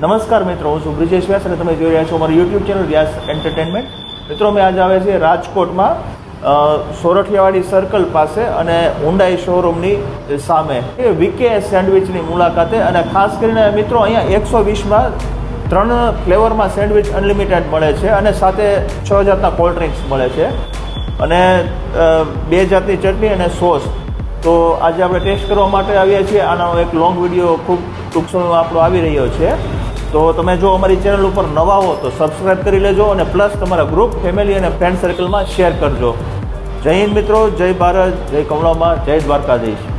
નમસ્કાર મિત્રો, હું છું બ્રિજેશ વ્યાસ અને તમે જોઈ રહ્યા છો અમારું યુટ્યુબ ચેનલ વ્યાસ એન્ટરટેનમેન્ટ. મિત્રો, અમે આજે આવે છે રાજકોટમાં સોરઠિયાવાડી સર્કલ પાસે અને હુન્ડાઈ શોરૂમની સામે વીકે સેન્ડવિચની મુલાકાતે. અને ખાસ કરીને મિત્રો અહીંયા 120માં 3 ફ્લેવરમાં સેન્ડવિચ અનલિમિટેડ મળે છે અને સાથે 6 જાતના કોલ્ડ ડ્રિંક્સ મળે છે અને 2 જાતની ચટણી અને સોસ. તો આજે આપણે ટેસ્ટ કરવા માટે આવ્યા છીએ. આનો એક લોંગ વિડીયો ખૂબ ટૂંક સમયમાં આપણો આવી રહ્યો છે. તો તમે જો અમારી ચેનલ ઉપર નવા હો તો સબસ્ક્રાઈબ કરી લેજો અને પ્લસ તમારા ગ્રુપ, ફેમિલી અને ફ્રેન્ડ સર્કલમાં શેર કરજો. જય હિન્દ મિત્રો, જય ભારત, જય કમળામાં, જય દ્વારકાધીશ.